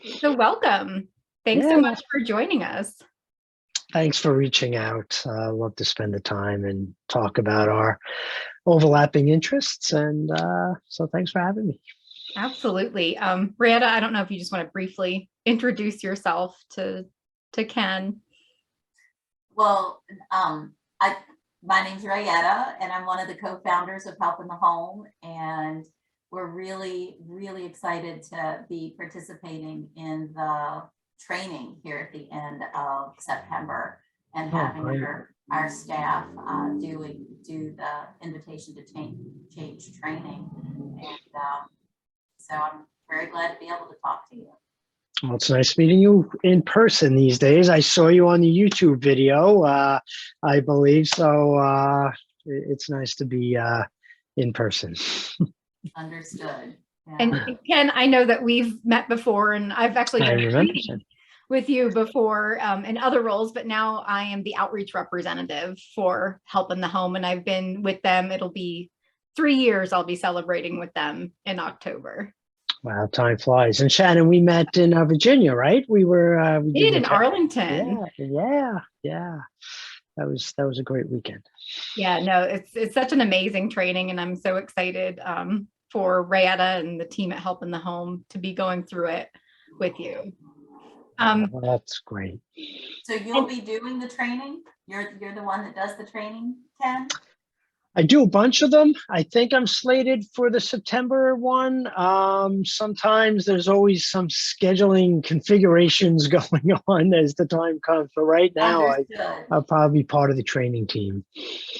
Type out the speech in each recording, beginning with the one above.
So welcome. Thanks so Yeah, much for joining us. thanks for reaching out. Love to spend the time and talk about our overlapping interests. And so thanks for having me. Absolutely. Brianna, I don't know if you just want to briefly introduce yourself to Ken. Well, I my name's Rayetta, and I'm one of the co-founders of Help in the Home, and we're really, really excited to be participating in the training here at the end of September and having Great. our staff do the invitation to change training, and so I'm very glad to be able to talk to you. Well, it's nice meeting you in person these days. I saw you on the YouTube video, I believe. So it's nice to be in person. Understood. Yeah. And Ken, I know that we've met before, and I've actually I done remember. training with you before in other roles, but now I am the outreach representative for Help in the Home, and I've been with them. It'll be 3 years I'll be celebrating with them in October. Wow, time flies. And Shannon, we met in Virginia, right? We Did did in Arlington. Yeah. That was a great weekend. Yeah, no, it's such an amazing training, and I'm so excited for Rayetta and the team at Help in the Home to be going through it with you. Well, that's great. So you'll be doing the training? You're the one that does the training, Ken? I do a bunch of them. I think I'm slated for the September one. Sometimes there's always some scheduling configurations going on as the time comes. But right now, I'll probably be part of the training team.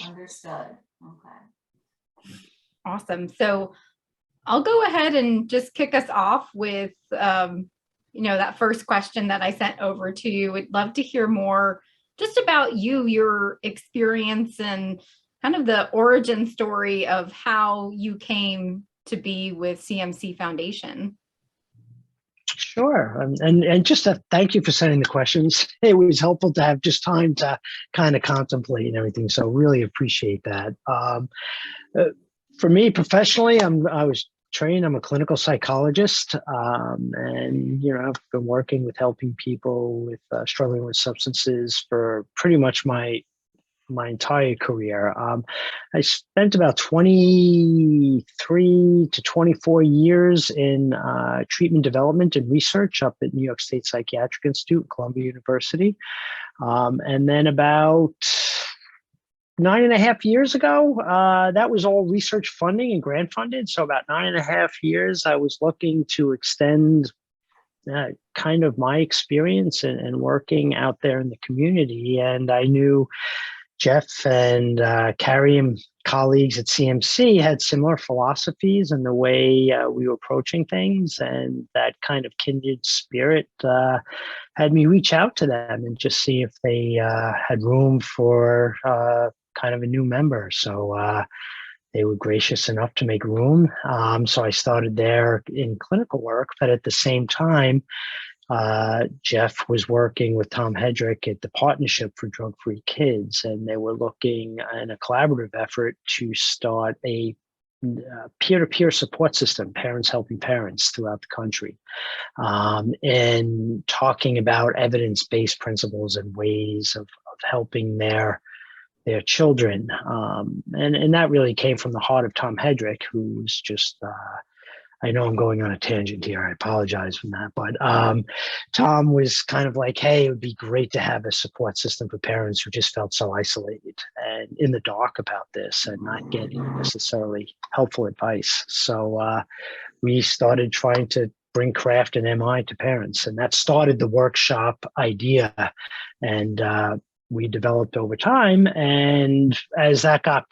Understood. Okay. Awesome. So I'll go ahead and just kick us off with, that first question that I sent over to you. Would love to hear more just about you, your experience, and kind of the origin story of how you came to be with CMC Foundation. Sure. And just a thank you for sending the questions. It was helpful to have just time to kind of contemplate and everything. So really appreciate that. For me professionally, I was trained. I'm a clinical psychologist, and I've been working with helping people with struggling with substances for pretty much my entire career. I spent about 23 to 24 years in treatment development and research up at New York State Psychiatric Institute, Columbia University. And then about 9.5 years ago, that was all research funding and grant funded. So about 9.5 years, I was looking to extend kind of my experience and working out there in the community. And I knew Jeff and Carrie and colleagues at CMC had similar philosophies in the way we were approaching things, and that kind of kindred spirit had me reach out to them and just see if they had room for kind of a new member. So they were gracious enough to make room. So I started there in clinical work, but at the same time, Jeff was working with Tom Hedrick at the Partnership for Drug-Free Kids, and they were looking in a collaborative effort to start a peer-to-peer support system, parents helping parents throughout the country, and talking about evidence-based principles and ways of helping their children. And that really came from the heart of Tom Hedrick, who was just I know I'm going on a tangent here. I apologize for that. But Tom was kind of like, hey, it would be great to have a support system for parents who just felt so isolated and in the dark about this and not getting necessarily helpful advice. So we started trying to bring craft and MI to parents. And that started the workshop idea. And we developed over time. And as that got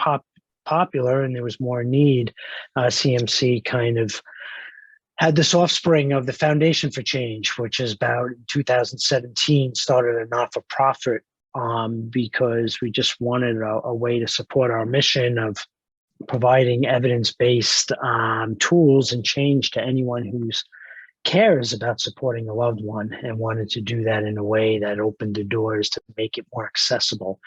popular and there was more need, CMC kind of had this offspring of the Foundation for Change, which is about 2017, started a not-for-profit because we just wanted a way to support our mission of providing evidence-based tools and change to anyone who's cares about supporting a loved one, and wanted to do that in a way that opened the doors to make it more accessible.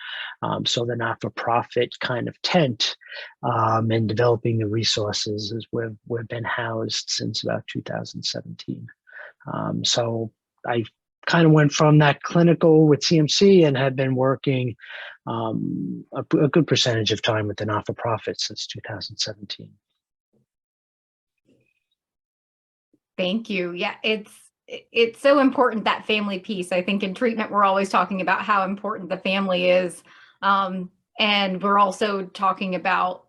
So the not-for-profit kind of tent and developing the resources is where we've been housed since about 2017. So I kind of went from that clinical with CMC and have been working a good percentage of time with the not-for-profit since 2017. Thank you. Yeah, it's so important, that family piece. I think in treatment, we're always talking about how important the family is. And we're also talking about,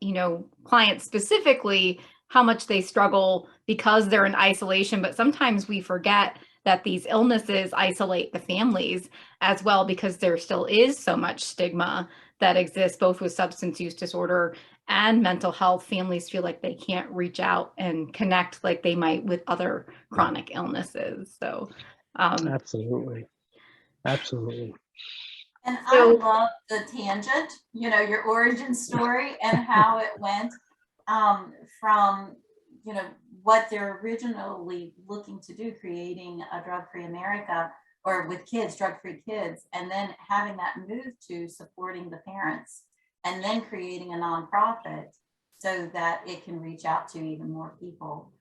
clients specifically, how much they struggle because they're in isolation. But sometimes we forget that these illnesses isolate the families as well, because there still is so much stigma that exists both with substance use disorder and mental health. Families feel like they can't reach out and connect like they might with other chronic illnesses. So absolutely. And I love the tangent, your origin story and how it went from, what they're originally looking to do, creating a drug-free America, or with kids, drug-free kids, and then having that move to supporting the parents, and then creating a nonprofit so that it can reach out to even more people.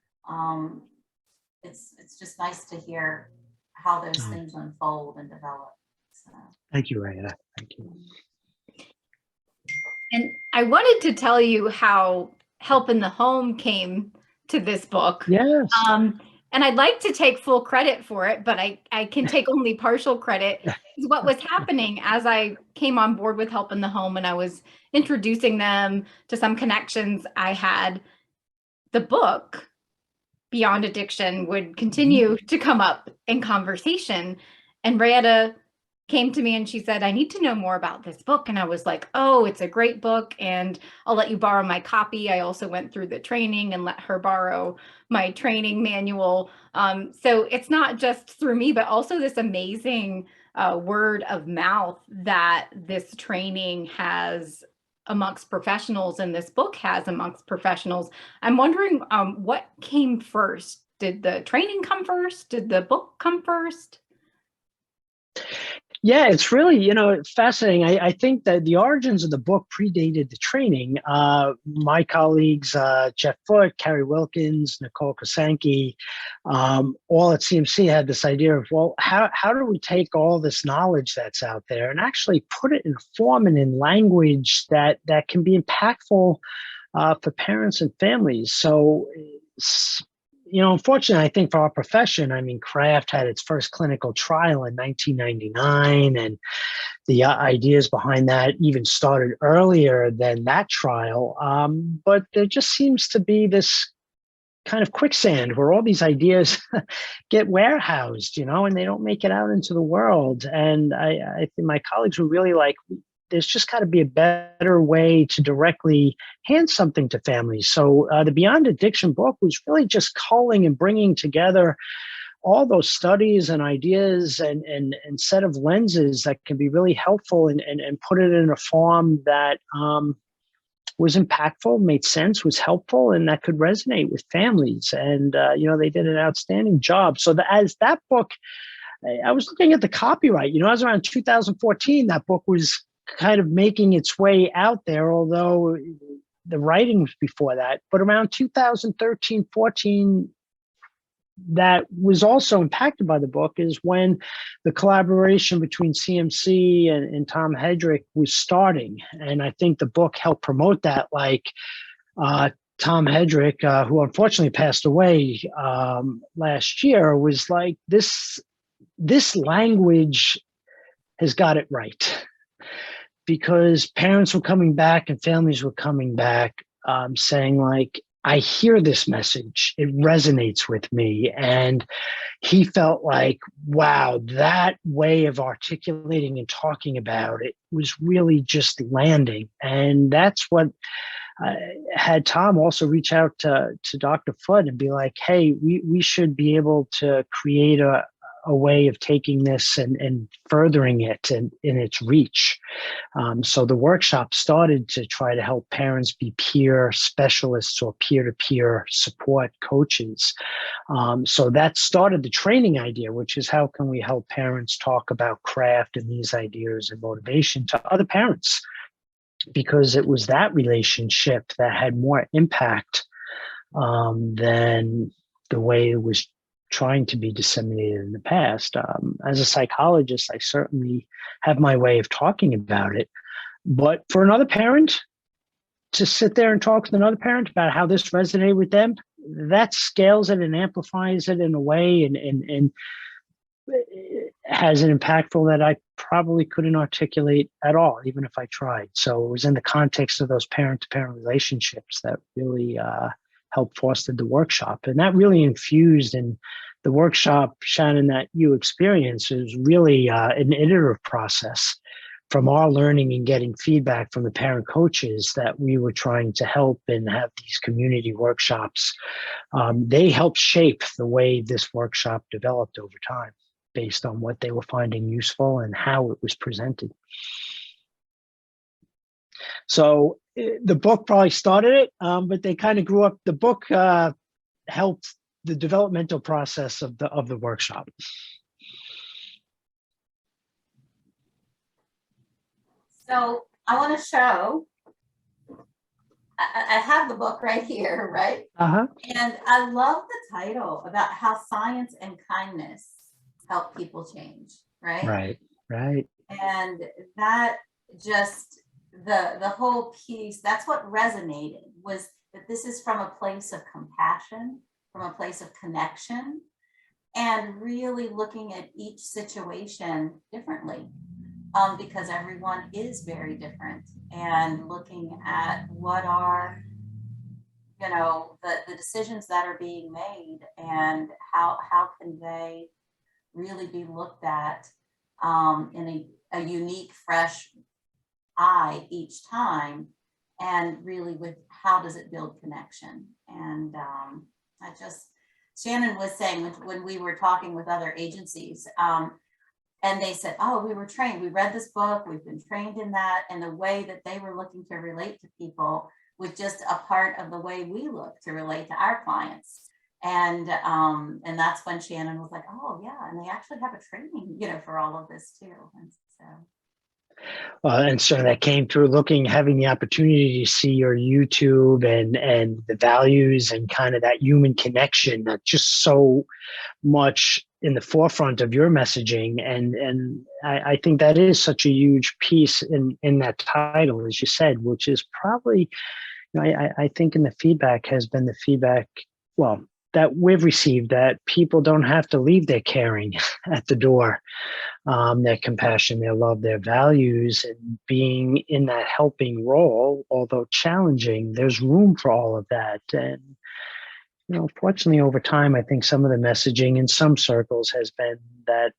It's just nice to hear how those things unfold and develop. So. Thank you, Raya. Thank you. And I wanted to tell you how Help in the Home came to this book. Yes. And I'd like to take full credit for it, but I can take only partial credit. What was happening as I came on board with Help in the Home and I was introducing them to some connections I had, the book Beyond Addiction would continue to come up in conversation. And Raya came to me and she said, I need to know more about this book. And I was like, oh, it's a great book, and I'll let you borrow my copy. I also went through the training and let her borrow my training manual. So it's not just through me, but also this amazing word of mouth that this training has amongst professionals, and this book has amongst professionals. I'm wondering what came first? Did the training come first? Did the book come first? Yeah, it's really, fascinating. I think that the origins of the book predated the training. My colleagues, Jeff Foote, Carrie Wilkins, Nicole Kosanke, all at CMC had this idea of, well, how do we take all this knowledge that's out there and actually put it in form and in language that can be impactful for parents and families? So, unfortunately, I think for our profession, CRAFT had its first clinical trial in 1999, and the ideas behind that even started earlier than that trial. But there just seems to be this kind of quicksand where all these ideas get warehoused, and they don't make it out into the world. And I think my colleagues were really like, there's just got to be a better way to directly hand something to families. So the Beyond Addiction book was really just culling and bringing together all those studies and ideas and set of lenses that can be really helpful and put it in a form that was impactful, made sense, was helpful, and that could resonate with families. And, they did an outstanding job. So as that book, I was looking at the copyright, I was around 2014, that book was kind of making its way out there, although the writing was before that. But around 2013, 14, that was also impacted by the book is when the collaboration between CMC and Tom Hedrick was starting. And I think the book helped promote that, like Tom Hedrick, who unfortunately passed away last year, was like, this language has got it right. Because parents were coming back and families were coming back saying, like, I hear this message, it resonates with me. And he felt like, wow, that way of articulating and talking about it was really just landing. And that's what had Tom also reach out to Dr. Foote and be like, hey, we should be able to create a way of taking this and furthering it and in its reach. So the workshop started to try to help parents be peer specialists or peer-to-peer support coaches. So that started the training idea, which is how can we help parents talk about CRAFT and these ideas and motivation to other parents? Because it was that relationship that had more impact than the way it was trying to be disseminated in the past. As a psychologist, I certainly have my way of talking about it. But for another parent to sit there and talk with another parent about how this resonated with them, that scales it and amplifies it in a way and has an impactful that I probably couldn't articulate at all, even if I tried. So it was in the context of those parent-to-parent relationships that really helped foster the workshop. And that really infused in the workshop, Shannon, that you experienced is really an iterative process from our learning and getting feedback from the parent coaches that we were trying to help and have these community workshops. They helped shape the way this workshop developed over time based on what they were finding useful and how it was presented. So the book probably started it, but they kind of grew up. The book helped the developmental process of the workshop. So I want to show, I have the book right here, right? Uh-huh. And I love the title about how science and kindness help people change, right? Right. And that just, the whole piece, that's what resonated, was that this is from a place of compassion, from a place of connection, and really looking at each situation differently. Because everyone is very different, and looking at what are, the decisions that are being made and how can they really be looked at in a unique, fresh eye each time, and really with how does it build connection. And Shannon was saying when we were talking with other agencies, and they said, oh, we were trained. We read this book. We've been trained in that. And the way that they were looking to relate to people was just a part of the way we look to relate to our clients. And that's when Shannon was like, oh, yeah. And they actually have a training, for all of this, too. And so. And so that came through having the opportunity to see your YouTube and the values and kind of that human connection that just so much in the forefront of your messaging. And I think that is such a huge piece in that title, as you said, which is probably, I think in the feedback has been the feedback, well, that we've received, that people don't have to leave their caring at the door, their compassion, their love, their values, and being in that helping role, although challenging, there's room for all of that. And, fortunately over time, I think some of the messaging in some circles has been that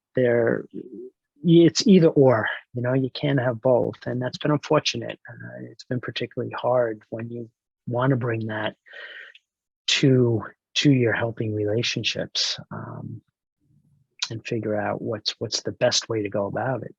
it's either or, you can't have both. And that's been unfortunate. It's been particularly hard when you want to bring that to your helping relationships, and figure out what's the best way to go about it.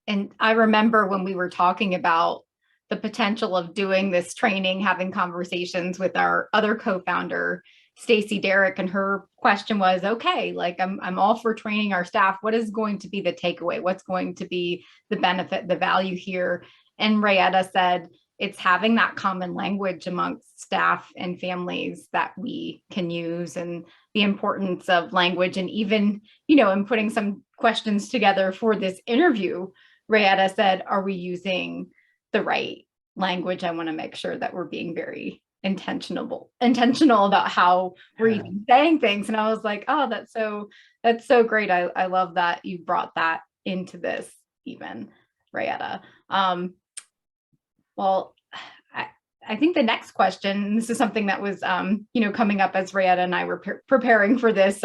And I remember when we were talking about the potential of doing this training, having conversations with our other co-founder, Stacy Derrick, and her question was, okay, like I'm all for training our staff. What is going to be the takeaway? What's going to be the benefit, the value here? And Rayetta said, it's having that common language amongst staff and families that we can use, and the importance of language. And even, in putting some questions together for this interview, Rayetta said, are we using the right language? I want to make sure that we're being very intentional about how we're even saying things. And I was like, oh, that's so great. I love that you brought that into this, even, Rayetta. Well, I think the next question, this is something that was, coming up as Rayetta and I were preparing for this.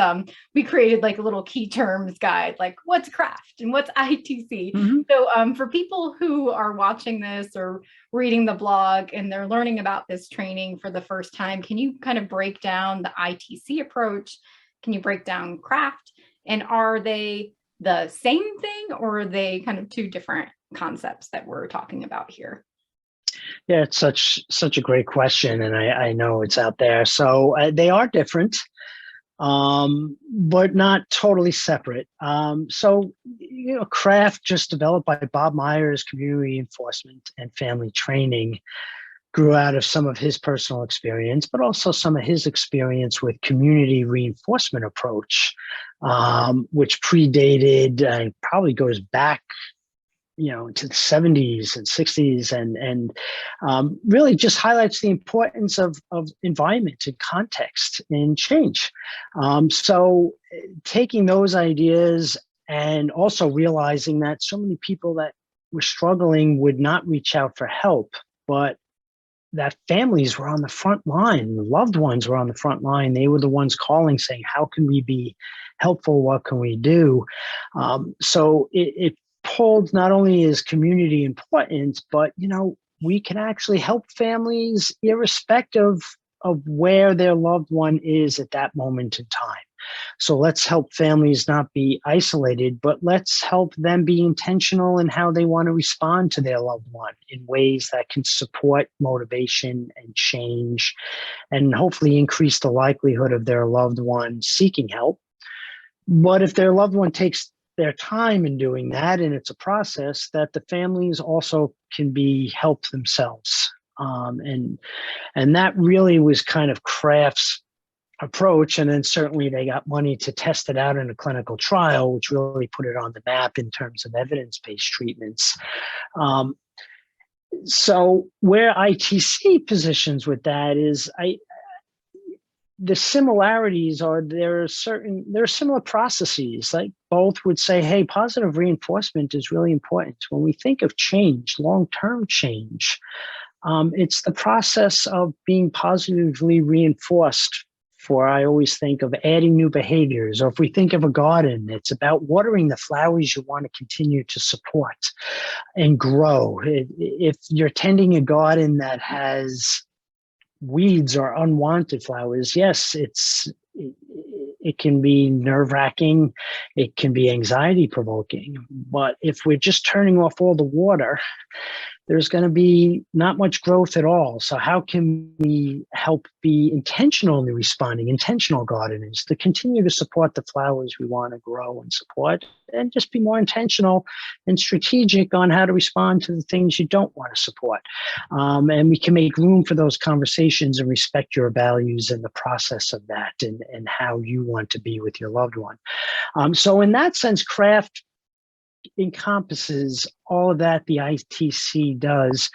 We created like a little key terms guide, like what's craft and what's ITC. Mm-hmm. So for people who are watching this or reading the blog and they're learning about this training for the first time, can you kind of break down the ITC approach? Can you break down craft? And are they the same thing, or are they kind of two different concepts that we're talking about here? Yeah, it's such a great question, and I know it's out there. So they are different, but not totally separate. So, craft, just developed by Bob Myers, community reinforcement and family training, grew out of some of his personal experience, but also some of his experience with community reinforcement approach, which predated, probably goes back, to the 70s and 60s, and really just highlights the importance of environment and context and change. So taking those ideas and also realizing that so many people that were struggling would not reach out for help, but that families were on the front line, loved ones were on the front line. They were the ones calling saying, how can we be helpful? What can we do? So it pulled not only is community important, but, we can actually help families irrespective of where their loved one is at that moment in time. So let's help families not be isolated, but let's help them be intentional in how they want to respond to their loved one in ways that can support motivation and change, and hopefully increase the likelihood of their loved one seeking help. But if their loved one takes their time in doing that, and it's a process, that the families also can be helped themselves. And that really was kind of Kraft's approach. And then certainly they got money to test it out in a clinical trial, which really put it on the map in terms of evidence-based treatments. So where ITC positions with that is, the similarities are there are similar processes. Like both would say, hey, positive reinforcement is really important. When we think of change, long-term change, it's the process of being positively reinforced. For I always think of adding new behaviors, or if we think of a garden, it's about watering the flowers you want to continue to support and grow. If you're tending a garden that has weeds or unwanted flowers, yes, it can be nerve-wracking, it can be anxiety-provoking. But if we're just turning off all the water, there's going to be not much growth at all. So how can we help be intentionally responding, intentional gardeners, to continue to support the flowers we want to grow and support, and just be more intentional and strategic on how to respond to the things you don't want to support. And we can make room for those conversations and respect your values and the process of that, and how you want to be with your loved one. So in that sense, Kraft encompasses all of that the ITC does.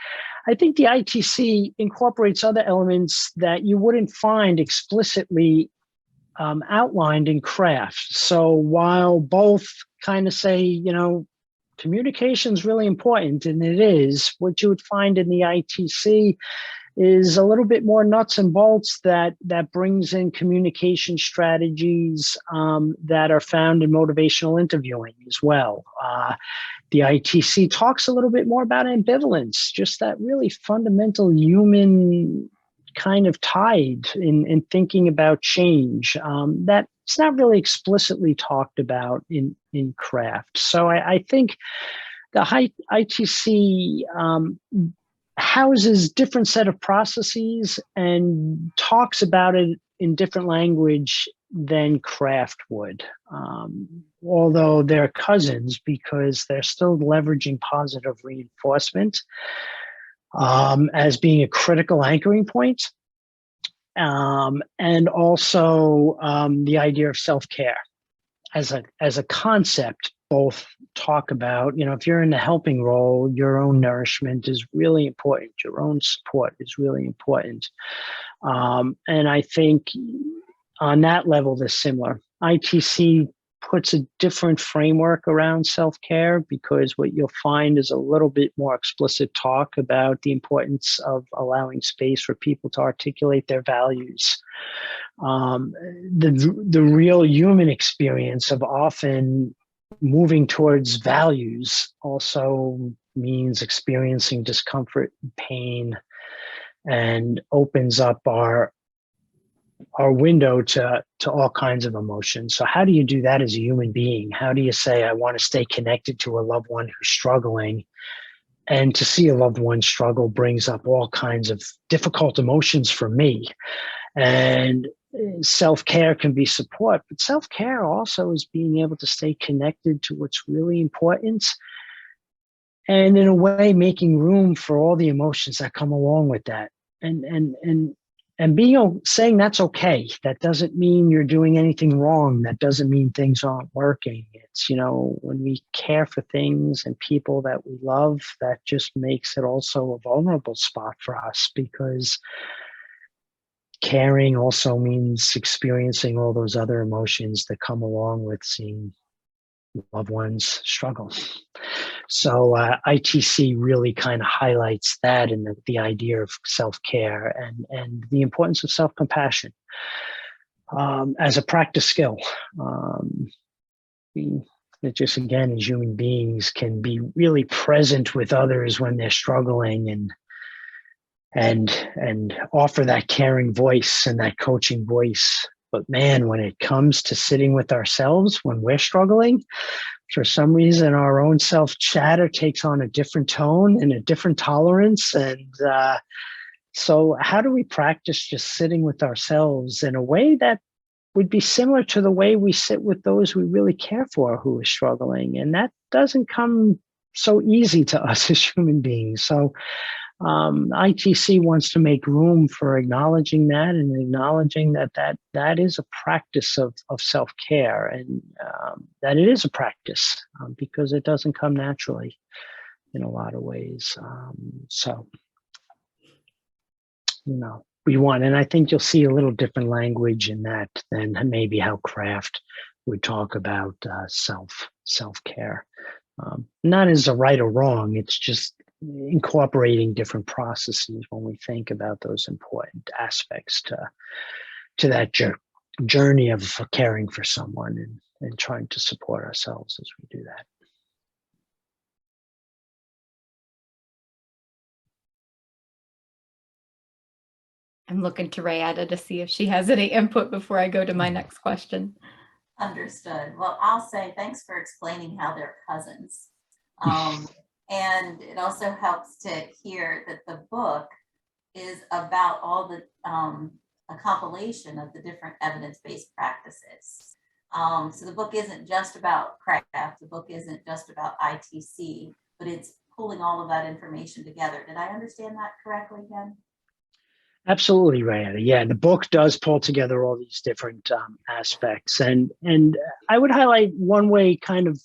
I think the ITC incorporates other elements that you wouldn't find explicitly outlined in Kraft. So while both kind of say, communication is really important, and it is, what you would find in the ITC is a little bit more nuts and bolts that brings in communication strategies that are found in motivational interviewing as well. The ITC talks a little bit more about ambivalence, just that really fundamental human kind of tide in thinking about change. That's not really explicitly talked about in Kraft. So I think the ITC houses different set of processes and talks about it in different language than Kraft would, although they're cousins because they're still leveraging positive reinforcement as being a critical anchoring point, and also the idea of self-care as a concept. Both talk about, if you're in the helping role, your own nourishment is really important. Your own support is really important. And I think on that level, they're similar. ITC puts a different framework around self-care, because what you'll find is a little bit more explicit talk about the importance of allowing space for people to articulate their values. The real human experience of often moving towards values also means experiencing discomfort and pain, and opens up our window to all kinds of emotions. So how do you do that as a human being? How do you say, I want to stay connected to a loved one who's struggling, and to see a loved one struggle brings up all kinds of difficult emotions for me? And self-care can be support, but self-care also is being able to stay connected to what's really important and in a way making room for all the emotions that come along with that, and being saying that's okay. That doesn't mean you're doing anything wrong. That doesn't mean things aren't working. It's, when we care for things and people that we love, that just makes it also a vulnerable spot for us, because caring also means experiencing all those other emotions that come along with seeing loved ones struggle. So ITC really kind of highlights that, and the idea of self-care and the importance of self-compassion as a practice skill. It just, again, as human beings, can be really present with others when they're struggling, and offer that caring voice and that coaching voice. But man, when it comes to sitting with ourselves when we're struggling, for some reason, our own self-chatter takes on a different tone and a different tolerance. And so how do we practice just sitting with ourselves in a way that would be similar to the way we sit with those we really care for who are struggling? And that doesn't come so easy to us as human beings. So ITC wants to make room for acknowledging that, and acknowledging that is a practice of self-care, and that it is a practice because it doesn't come naturally in a lot of ways. So, we want, and I think you'll see a little different language in that than maybe how Kraft would talk about self-care. Not as a right or wrong, it's just incorporating different processes when we think about those important aspects to that journey of caring for someone, and trying to support ourselves as we do that. I'm looking to Rayetta to see if she has any input before I go to my next question. Understood. Well, I'll say thanks for explaining how they're cousins. And it also helps to hear that the book is about all the a compilation of the different evidence-based practices. So the book isn't just about Kraft, the book isn't just about ITC, but it's pulling all of that information together. Did I understand that correctly, Ken? Absolutely, Rayetta. Yeah, the book does pull together all these different aspects, and I would highlight one way kind of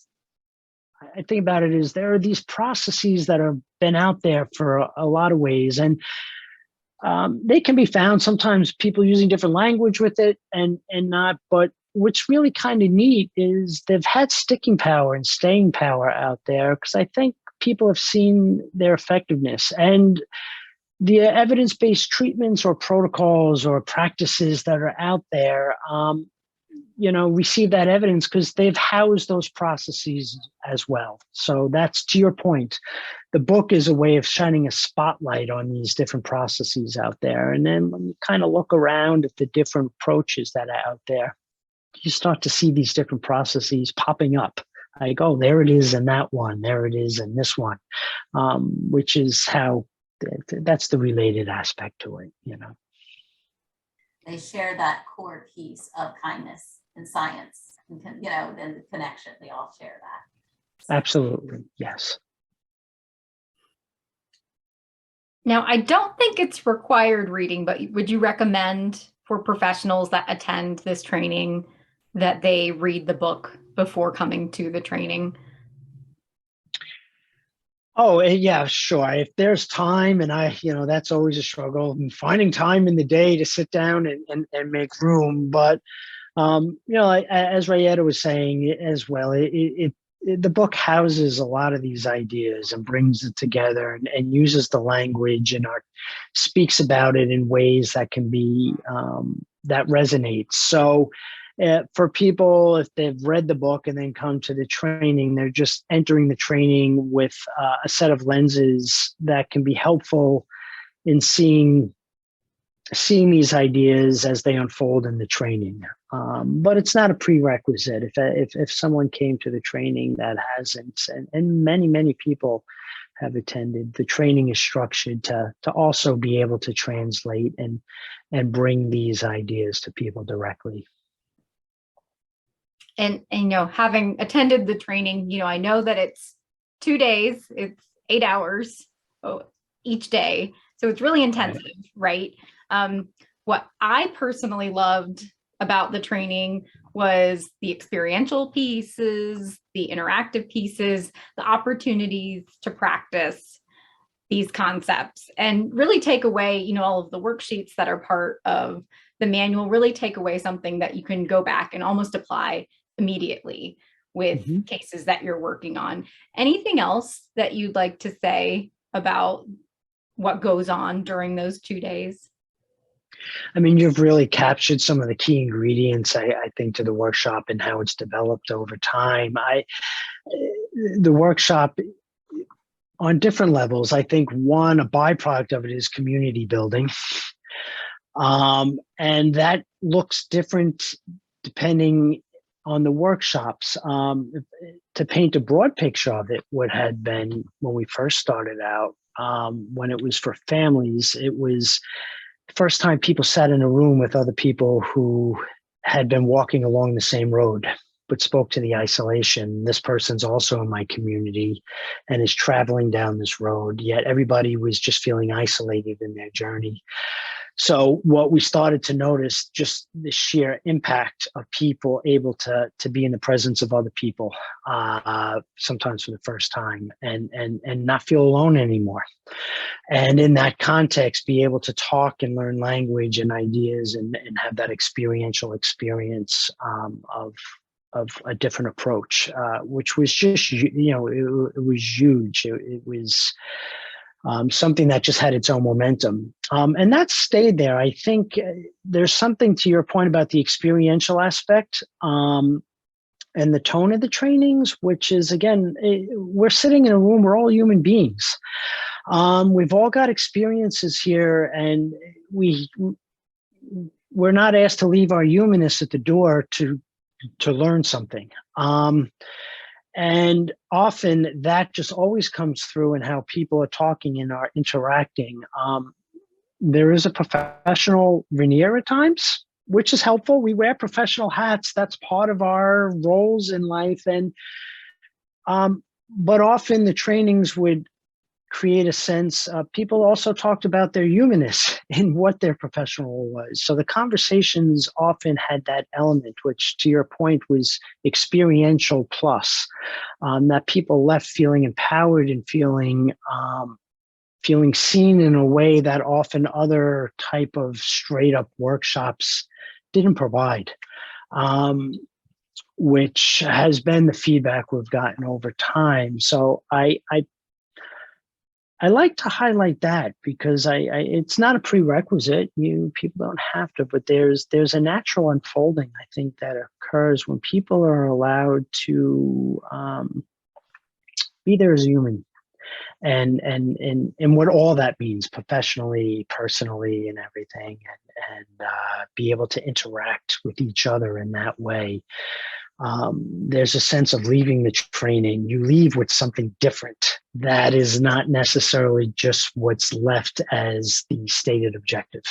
I think about it is there are these processes that have been out there for a lot of ways, and they can be found. Sometimes people using different language with it and not, but what's really kind of neat is they've had sticking power and staying power out there, because I think people have seen their effectiveness, and the evidence-based treatments or protocols or practices that are out there, receive that evidence because they've housed those processes as well. So that's, to your point, the book is a way of shining a spotlight on these different processes out there. And then when you kind of look around at the different approaches that are out there, you start to see these different processes popping up. Like, oh, there it is in that one, there it is in this one, which is how that's the related aspect to it, They share that core piece of kindness and science, and the connection. They all share that. So. Absolutely, yes. Now, I don't think it's required reading, but would you recommend for professionals that attend this training that they read the book before coming to the training? Oh, yeah, sure. If there's time, and that's always a struggle, finding time in the day to sit down and make room. But, as Rayetta was saying as well, the book houses a lot of these ideas and brings it together and uses the language and speaks about it in ways that can be, that resonates. So, for people, if they've read the book and then come to the training, they're just entering the training with a set of lenses that can be helpful in seeing these ideas as they unfold in the training. But it's not a prerequisite. If someone came to the training that hasn't, and many people have attended, the training is structured to also be able to translate and bring these ideas to people directly. And having attended the training, I know that it's 2 days. 8 hours each day. So it's really intensive, right? What I personally loved about the training was the experiential pieces, the interactive pieces, the opportunities to practice these concepts and really take away, you know, all of the worksheets that are part of the manual, really take away something that you can go back and almost apply immediately with cases that you're working on. Anything else that you'd like to say about what goes on during those 2 days? I mean, you've really captured some of the key ingredients, I think, to the workshop and how it's developed over time. The workshop on different levels, I think one, a byproduct of it is community building. And that looks different depending on the workshops. To paint a broad picture of it, what had been when we first started out, when it was for families, it was the first time people sat in a room with other people who had been walking along the same road, but spoke to the isolation. This person's also in my community and is traveling down this road, yet everybody was just feeling isolated in their journey. So what we started to notice, just the sheer impact of people able to be in the presence of other people, sometimes for the first time, and not feel alone anymore. And in that context, be able to talk and learn language and ideas and have that experiential experience of a different approach, which was just, you know, it was huge. It was something that just had its own momentum. And that stayed there. I think there's something to your point about the experiential aspect and the tone of the trainings, which is, again, we're sitting in a room, we're all human beings. We've all got experiences here, and we're not asked to leave our humanness at the door to learn something. And often that just always comes through in how people are talking and are interacting. There is a professional veneer at times, which is helpful. We wear professional hats. That's part of our roles in life. And but often the trainings would create a sense people also talked about their humanness in what their professional role was. So the conversations often had that element, which to your point was experiential plus, that people left feeling empowered and feeling seen in a way that often other type of straight up workshops didn't provide, which has been the feedback we've gotten over time. So I like to highlight that because it's not a prerequisite. People don't have to, but there's a natural unfolding, I think, that occurs when people are allowed to be there as a human, and what all that means professionally, personally, and everything, and be able to interact with each other in that way. There's a sense of leaving the training. You leave with something different that is not necessarily just what's left as the stated objective,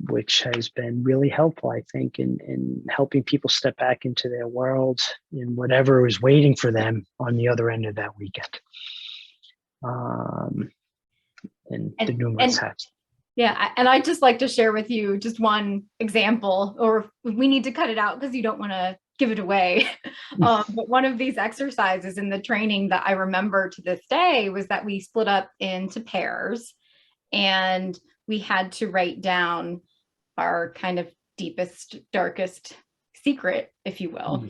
which has been really helpful, I think, in helping people step back into their world in whatever is waiting for them on the other end of that weekend. And the numerous hats. Yeah, and I'd just like to share with you just one example, or we need to cut it out because you don't want to give it away. But one of these exercises in the training that I remember to this day was that we split up into pairs and we had to write down our kind of deepest, darkest secret, if you will.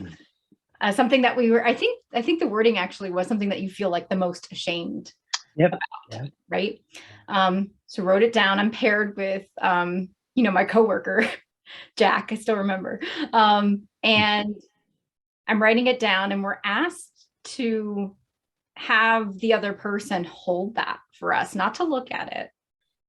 Something that we were, I think the wording actually was something that you feel like the most ashamed about, right? So wrote it down. I'm paired with, my coworker, Jack, I still remember. And I'm writing it down, and we're asked to have the other person hold that for us, not to look at it,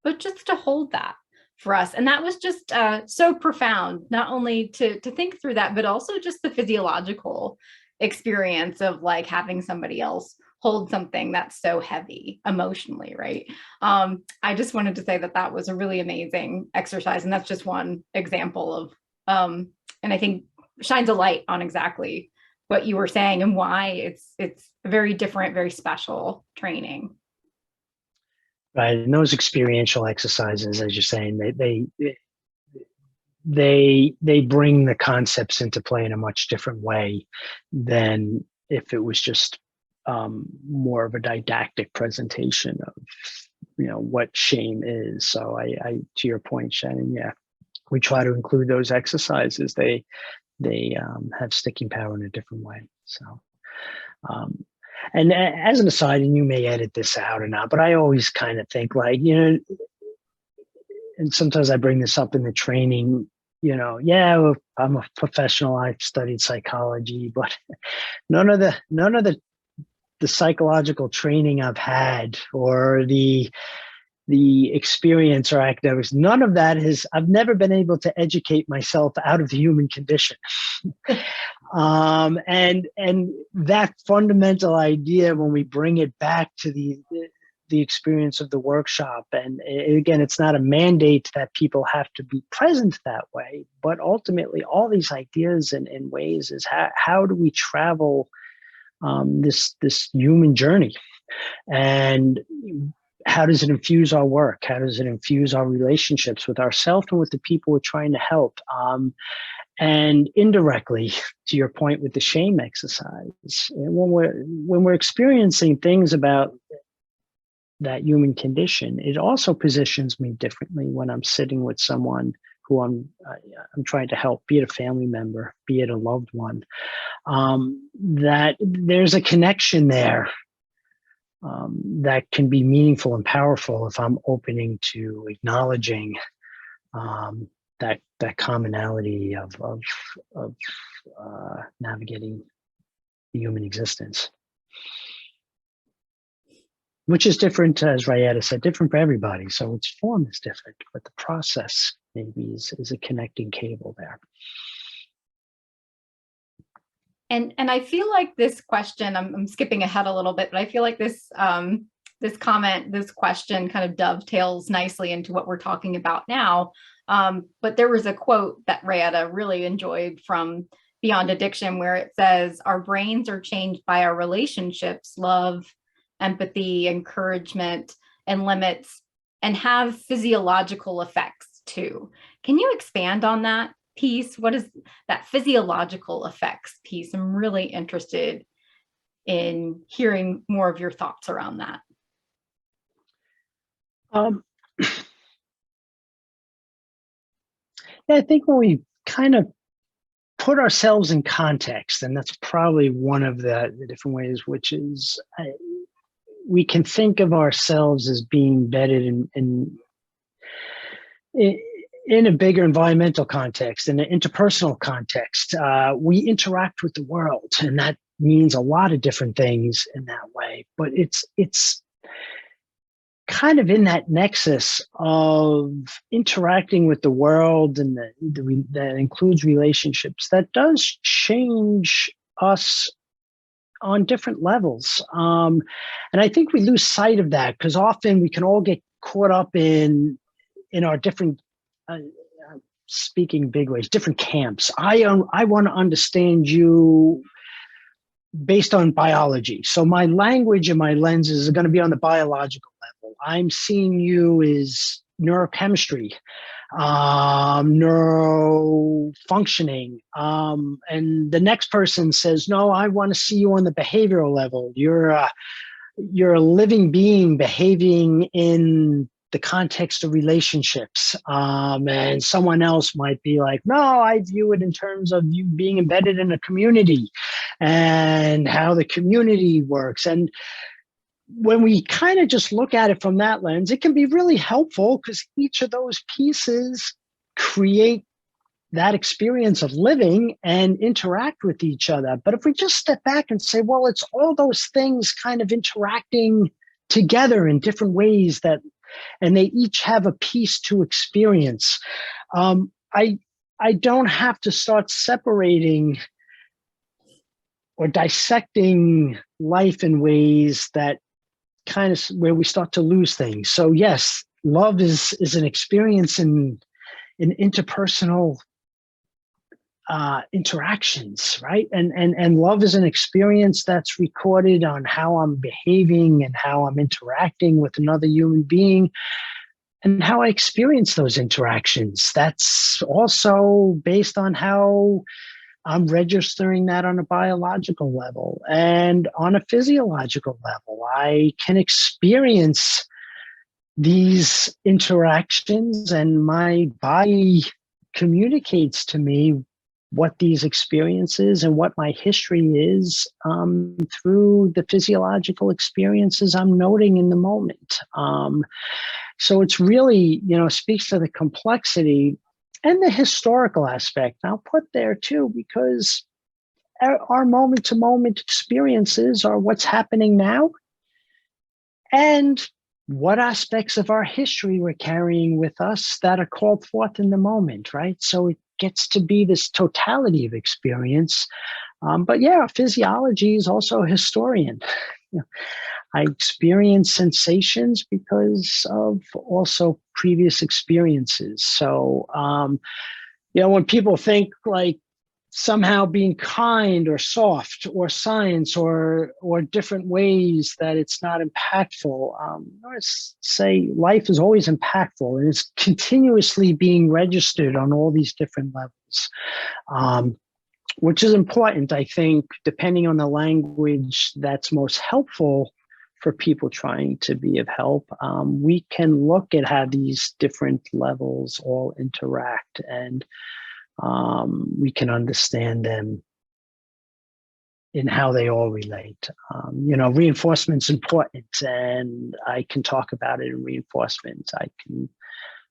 but just to hold that for us. And that was just so profound, not only to think through that, but also just the physiological experience of like having somebody else hold something that's so heavy emotionally, right? I just wanted to say that was a really amazing exercise. And that's just one example of, and I think shines a light on exactly what you were saying and why it's a very different, very special training. Right. And those experiential exercises, as you're saying, they bring the concepts into play in a much different way than if it was just more of a didactic presentation of, what shame is. So I to your point, Shannon, yeah, we try to include those exercises. They have sticking power in a different way. So, and as an aside, and you may edit this out or not, but I always kind of think like, and sometimes I bring this up in the training, yeah, I'm a professional. I've studied psychology, but none of the psychological training I've had or the experience or academics, none of that I've never been able to educate myself out of the human condition. And that fundamental idea, when we bring it back to the experience of the workshop, and again, it's not a mandate that people have to be present that way, but ultimately all these ideas and ways is how do we travel this human journey, and how does it infuse our work? How does it infuse our relationships with ourselves and with the people we're trying to help? And indirectly, to your point with the shame exercise, when we're experiencing things about that human condition, it also positions me differently when I'm sitting with someone who I'm trying to help, be it a family member, be it a loved one. That there's a connection there that can be meaningful and powerful if I'm opening to acknowledging that commonality of navigating the human existence, which is different, as Rayetta said, different for everybody. So its form is different, but the process maybe is a connecting cable there. And I feel like this question, I'm skipping ahead a little bit, but I feel like this question kind of dovetails nicely into what we're talking about now. But there was a quote that Rayetta really enjoyed from Beyond Addiction, where it says, "Our brains are changed by our relationships, love, empathy, encouragement, and limits, and have physiological effects too." Can you expand on that piece? What is that physiological effects piece? I'm really interested in hearing more of your thoughts around that. Yeah, I think when we kind of put ourselves in context, and that's probably one of the different ways, which is we can think of ourselves as being embedded in a bigger environmental context, in an interpersonal context. We interact with the world, and that means a lot of different things in that way. But it's kind of in that nexus of interacting with the world, and that includes relationships, that does change us on different levels. And I think we lose sight of that because often we can all get caught up in our different, speaking big ways, different camps. I want to understand you based on biology. So my language and my lenses are going to be on the biological level. I'm seeing you as neurochemistry, neurofunctioning. And the next person says, no, I want to see you on the behavioral level. You're a living being behaving in the context of relationships. And someone else might be like, no, I view it in terms of you being embedded in a community and how the community works. And when we kind of just look at it from that lens, it can be really helpful because each of those pieces create that experience of living and interact with each other. But if we just step back and say, well, it's all those things kind of interacting together in different ways and they each have a piece to experience. I don't have to start separating or dissecting life in ways that kind of where we start to lose things. So yes, love is an experience in interpersonal interactions, right? And love is an experience that's recorded on how I'm behaving and how I'm interacting with another human being and how I experience those interactions. That's also based on how I'm registering that on a biological level and on a physiological level. I can experience these interactions, and my body communicates to me what these experiences and what my history is through the physiological experiences I'm noting in the moment. So it's really, speaks to the complexity and the historical aspect. I'll put there too, because our moment to moment experiences are what's happening now and what aspects of our history we're carrying with us that are called forth in the moment, right? So it gets to be this totality of experience. But yeah, physiology is also a historian. I experience sensations because of also previous experiences. So, when people think like somehow being kind or soft or science or different ways that it's not impactful, I would say life is always impactful and it's continuously being registered on all these different levels, which is important, I think, depending on the language that's most helpful for people trying to be of help. We can look at how these different levels all interact, and we can understand them in how they all relate. Reinforcement's important, and I can talk about it in reinforcement.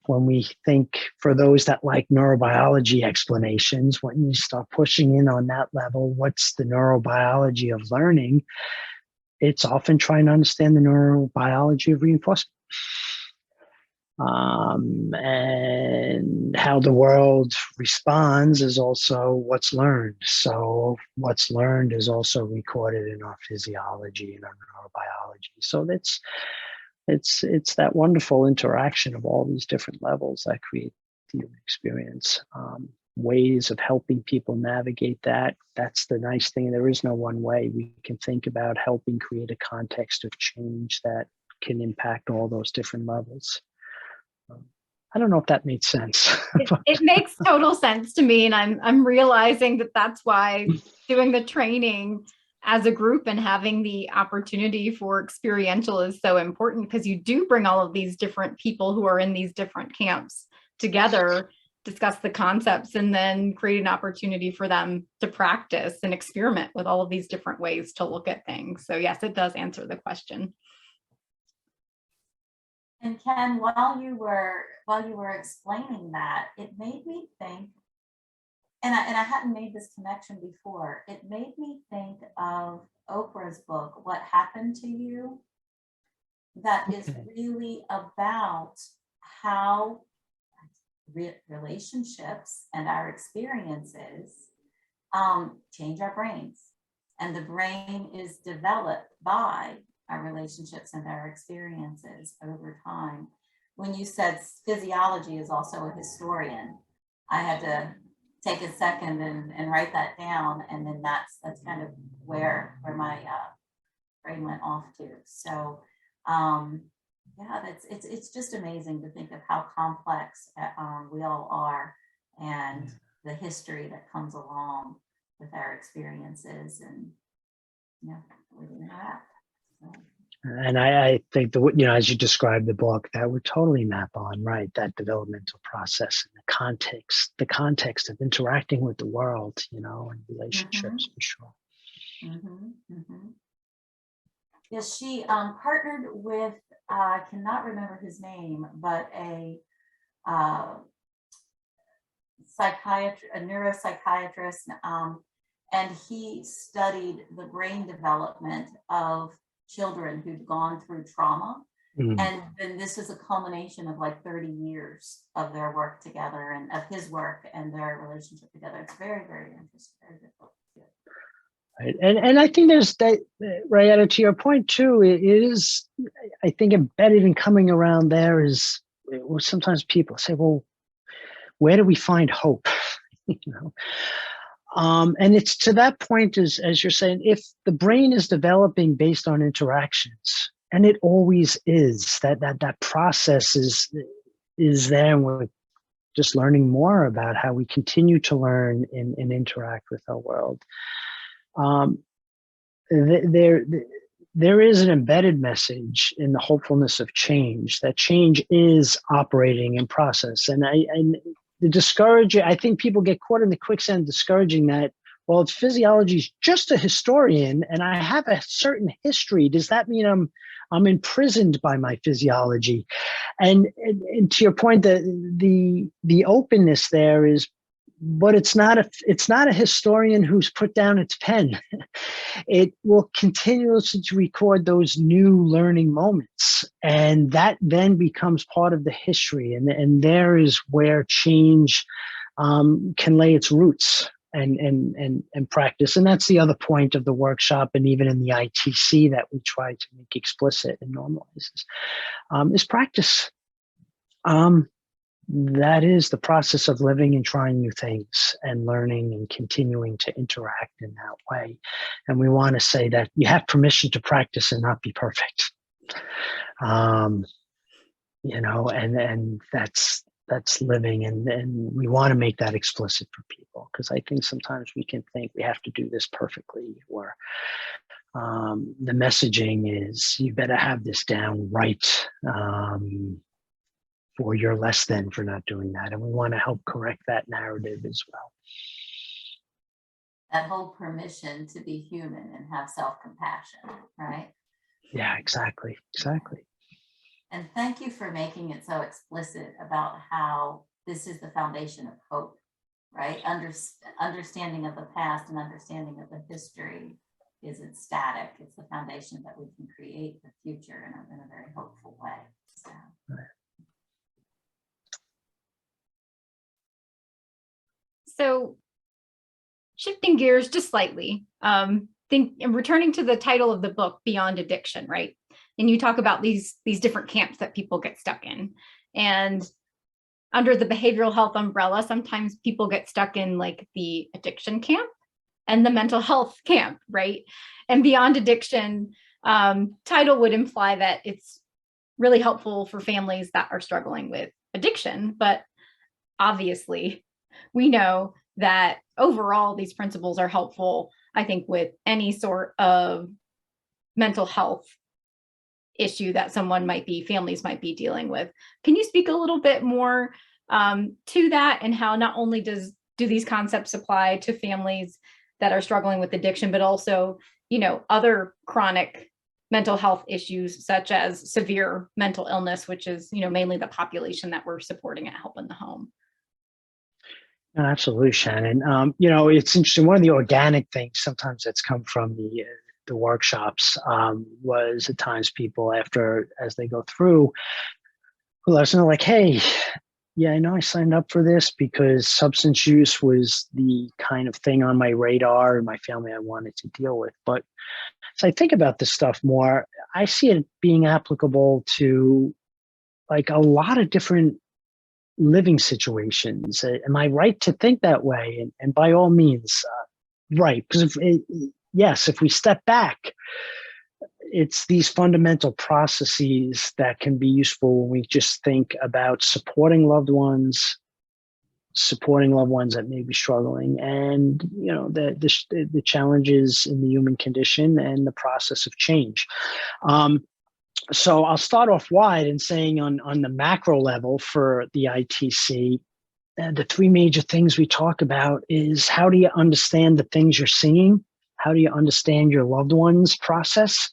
When we think, for those that like neurobiology explanations, when you start pushing in on that level, what's the neurobiology of learning? It's often trying to understand the neurobiology of reinforcement. And how the world responds is also what's learned. So what's learned is also recorded in our physiology and our neurobiology. So it's that wonderful interaction of all these different levels that create the human experience. Ways of helping people navigate that. That's the nice thing. There is no one way. We can think about helping create a context of change that can impact all those different levels. I don't know if that made sense. It makes total sense to me. And I'm realizing that that's why doing the training as a group and having the opportunity for experiential is so important, because you do bring all of these different people who are in these different camps together, discuss the concepts, and then create an opportunity for them to practice and experiment with all of these different ways to look at things. So yes, it does answer the question. And Ken, while you were explaining that, it made me think, and I hadn't made this connection before, it made me think of Oprah's book, What Happened to You? That is really about how relationships and our experiences change our brains. And the brain is developed by our relationships and our experiences over time. When you said physiology is also a historian, I had to take a second and write that down, and then that's kind of where my brain went off to. So yeah, it's just amazing to think of how complex we all are, and the history that comes along with our experiences, and living that. So. And I think as you described the book, that would totally map on, right, that developmental process and the context of interacting with the world, and relationships, for sure. Yes, she partnered with, I cannot remember his name, but a neuropsychiatrist, and he studied the brain development of children who'd gone through trauma. And then this is a culmination of like 30 years of their work together, and of his work and their relationship together. It's very, very interesting. Very difficult. Right. And I think there's that, Rayetta, to your point too, it is, I think, embedded in coming around there is, sometimes people say, well, where do we find hope? And it's to that point, as you're saying, if the brain is developing based on interactions, and it always is, that process is there, and we're just learning more about how we continue to learn and interact with our world. There is an embedded message in the hopefulness of change, that change is operating in process. And I think people get caught in the quicksand discouraging that, well, it's physiology is just a historian and I have a certain history. Does that mean I'm imprisoned by my physiology? And to your point, the openness there is, but it's not a historian who's put down its pen. It will continuously record those new learning moments, and that then becomes part of the history. And there is where change can lay its roots and practice. And that's the other point of the workshop, and even in the ITC that we try to make explicit and normalize is practice. That is the process of living and trying new things and learning and continuing to interact in that way. And we want to say that you have permission to practice and not be perfect. And that's living. And we want to make that explicit for people, because I think sometimes we can think we have to do this perfectly, or the messaging is, you better have this down right. Or you're less than for not doing that. And we want to help correct that narrative as well. That whole permission to be human and have self-compassion, right? Yeah, exactly. And thank you for making it so explicit about how this is the foundation of hope, right? Understanding of the past and understanding of the history isn't static. It's the foundation that we can create the future in a very hopeful way. So. Right. So shifting gears just slightly, and returning to the title of the book, Beyond Addiction, right? And you talk about these different camps that people get stuck in. And under the behavioral health umbrella, sometimes people get stuck in like the addiction camp and the mental health camp, right? And Beyond Addiction title would imply that it's really helpful for families that are struggling with addiction. But obviously, we know that overall these principles are helpful, I think, with any sort of mental health issue that families might be dealing with. Can you speak a little bit more to that, and how not only do these concepts apply to families that are struggling with addiction, but also, other chronic mental health issues such as severe mental illness, which is, mainly the population that we're supporting at Help in the Home? No, absolutely, Shannon. It's interesting. One of the organic things sometimes that's come from the workshops was at times people, as they go through, who let us know, like, hey, yeah, I know I signed up for this because substance use was the kind of thing on my radar in my family I wanted to deal with. But as I think about this stuff more, I see it being applicable to like a lot of different living situations. Am I right to think that way? And by all means, right. Because if we step back, it's these fundamental processes that can be useful when we just think about supporting loved ones that may be struggling, and the challenges in the human condition and the process of change. So I'll start off wide and saying on the macro level for the ITC, the three major things we talk about is, how do you understand the things you're seeing? How do you understand your loved one's process?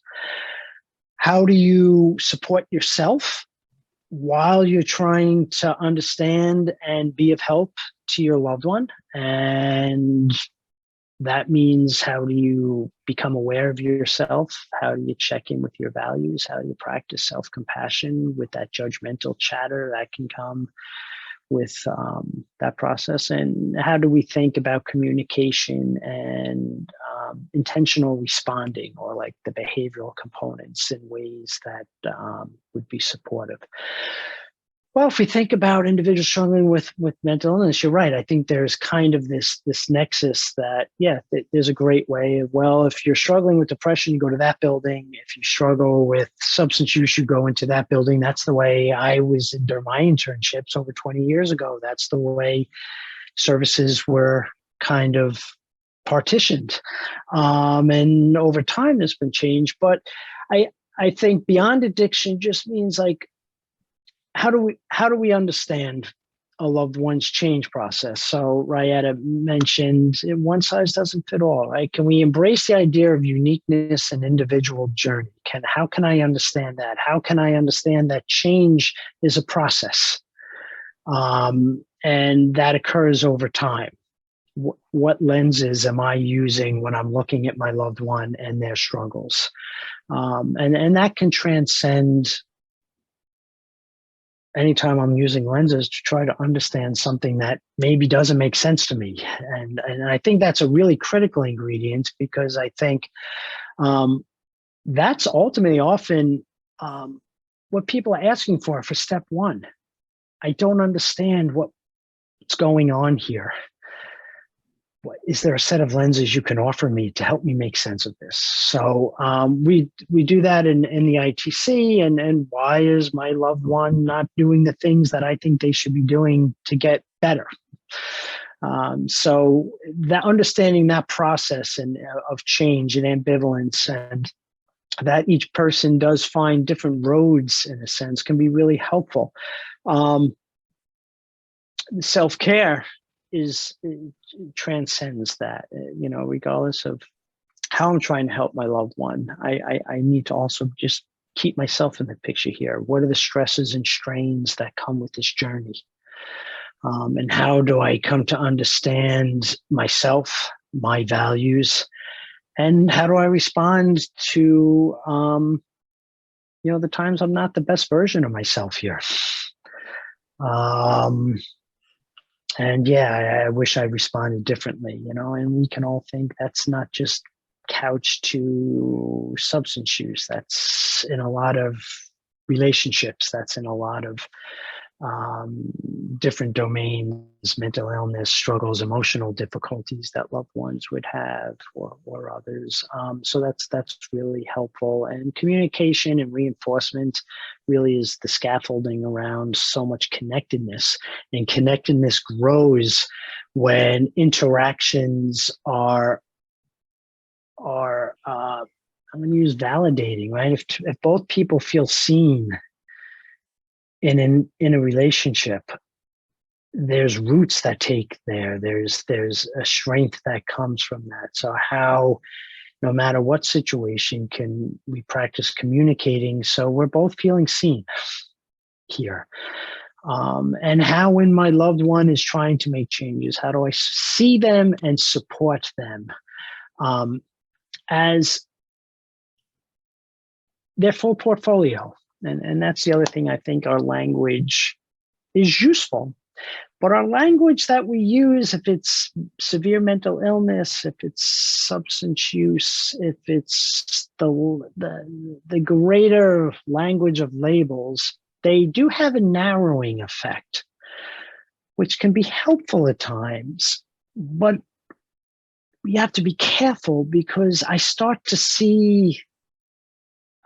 How do you support yourself while you're trying to understand and be of help to your loved one? And that means, how do you become aware of yourself? How do you check in with your values? How do you practice self-compassion with that judgmental chatter that can come with that process? And how do we think about communication and intentional responding, or like the behavioral components, in ways that would be supportive? Well, if we think about individuals struggling with mental illness, you're right. I think there's kind of this nexus that, yeah, there's a great way. Well, if you're struggling with depression, you go to that building. If you struggle with substance use, you go into that building. That's the way I was during my internships over 20 years ago. That's the way services were kind of partitioned. And over time, there's been change. But I think beyond addiction just means like, how do we understand a loved one's change process? So Rayetta mentioned one size doesn't fit all, right? Can we embrace the idea of uniqueness and individual journey? How can I understand that? How can I understand that change is a process, and that occurs over time? What lenses am I using when I'm looking at my loved one and their struggles? And that can transcend anytime I'm using lenses to try to understand something that maybe doesn't make sense to me. And I think that's a really critical ingredient, because I think that's ultimately often what people are asking for step one. I don't understand what's going on here. Is there a set of lenses you can offer me to help me make sense of this? So we do that in the ITC, and why is my loved one not doing the things that I think they should be doing to get better? So that understanding that process and of change and ambivalence, and that each person does find different roads in a sense, can be really helpful. Self-care transcends that, regardless of how I'm trying to help my loved one. I need to also just keep myself in the picture here. What are the stresses and strains that come with this journey? And how do I come to understand myself, my values, and how do I respond to, the times I'm not the best version of myself here? And yeah, I wish I responded differently, and we can all think that's not just couched to substance use. That's in a lot of relationships. That's in a lot of different domains, mental illness, struggles, emotional difficulties that loved ones would have, or others. So that's really helpful. And communication and reinforcement really is the scaffolding around so much connectedness. And connectedness grows when interactions are I'm going to use validating, right? If both people feel seen in a relationship, there's roots that take there. There's a strength that comes from that. So how, no matter what situation, can we practice communicating so we're both feeling seen here? And how, when my loved one is trying to make changes, how do I see them and support them as their full portfolio? And that's the other thing. I think our language is useful, but our language that we use, if it's severe mental illness, if it's substance use, if it's the greater language of labels, they do have a narrowing effect, which can be helpful at times, but we have to be careful, because I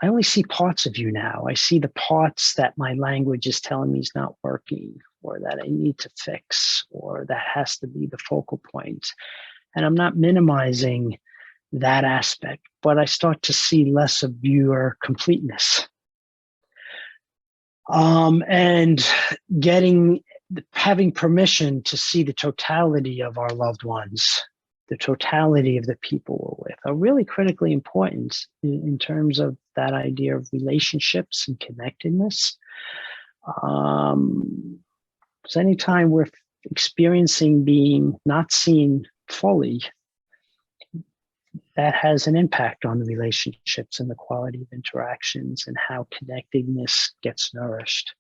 only see parts of you now. I see the parts that my language is telling me is not working, or that I need to fix, or that has to be the focal point. And I'm not minimizing that aspect, but I start to see less of your completeness. And having permission to see the totality of our loved ones, the totality of the people we're with, are really critically important in terms of that idea of relationships and connectedness. Because anytime we're experiencing being not seen fully, that has an impact on the relationships and the quality of interactions and how connectedness gets nourished.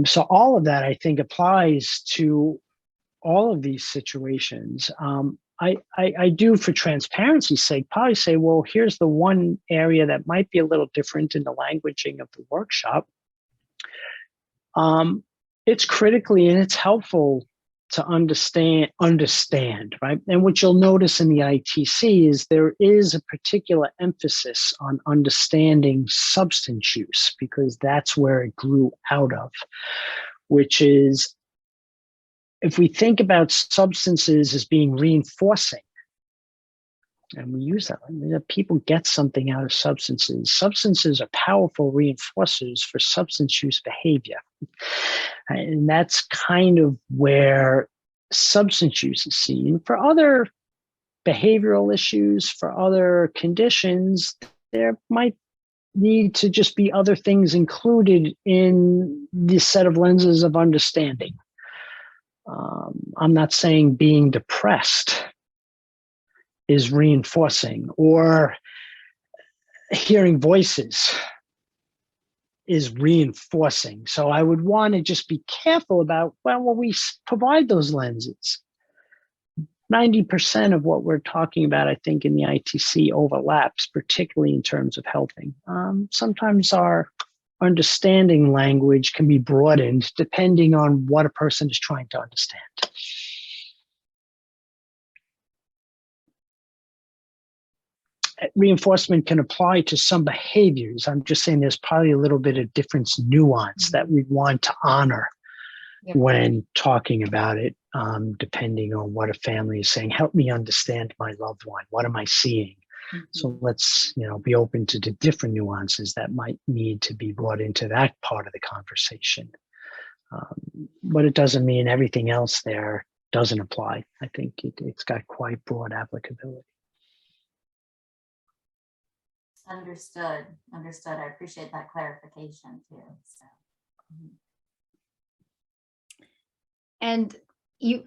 So all of that, I think, applies to all of these situations. I do, for transparency's sake, probably say, well, here's the one area that might be a little different in the languaging of the workshop. it's critically and it's helpful to understand, right? And what you'll notice in the ITC is there is a particular emphasis on understanding substance use, because that's where it grew out of, which is, if we think about substances as being reinforcing, and we use that, people get something out of substances. Substances are powerful reinforcers for substance use behavior. And that's kind of where substance use is seen. For other behavioral issues, for other conditions, there might need to just be other things included in this set of lenses of understanding. I'm not saying being depressed is reinforcing, or hearing voices is reinforcing. So I would want to just be careful about, well, when we provide those lenses, 90% of what we're talking about, I think, in the ITC overlaps, particularly in terms of helping. Sometimes our understanding language can be broadened depending on what a person is trying to understand. Reinforcement can apply to some behaviors. I'm just saying there's probably a little bit of difference nuance that we want to honor when talking about it, depending on what a family is saying. Help me understand my loved one. What am I seeing? So let's, be open to the different nuances that might need to be brought into that part of the conversation. But it doesn't mean everything else there doesn't apply. I think it's got quite broad applicability. Understood. I appreciate that clarification too. So. And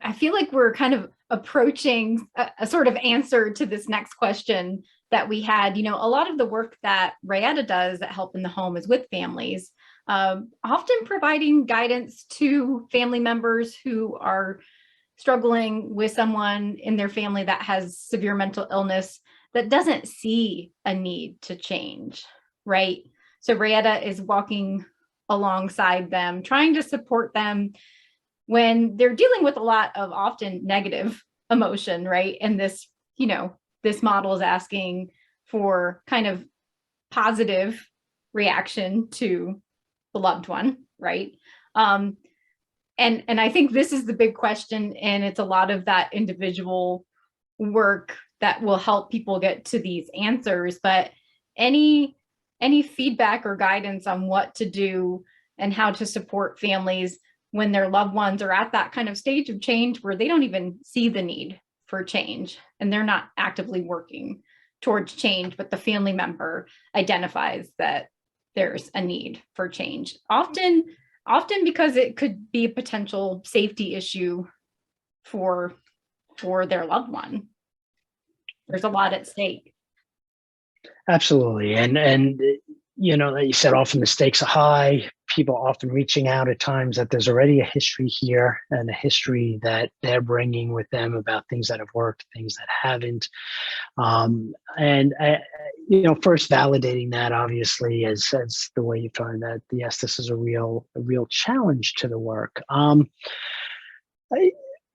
I feel like we're kind of approaching a sort of answer to this next question that we had. A lot of the work that Rayetta does at Help in the Home is with families, often providing guidance to family members who are struggling with someone in their family that has severe mental illness that doesn't see a need to change, right? So Rayetta is walking alongside them, trying to support them when they're dealing with a lot of often negative emotion, right? And this, this model is asking for kind of positive reaction to the loved one, right? And I think this is the big question, and it's a lot of that individual work that will help people get to these answers. But any feedback or guidance on what to do and how to support families when their loved ones are at that kind of stage of change where they don't even see the need for change and they're not actively working towards change, but the family member identifies that there's a need for change. Often because it could be a potential safety issue for their loved one. There's a lot at stake. Absolutely. And like you said, often the stakes are high. People often reaching out at times that there's already a history here and a history that they're bringing with them about things that have worked, things that haven't. First validating that obviously as the way you find that, yes, this is a real challenge to the work.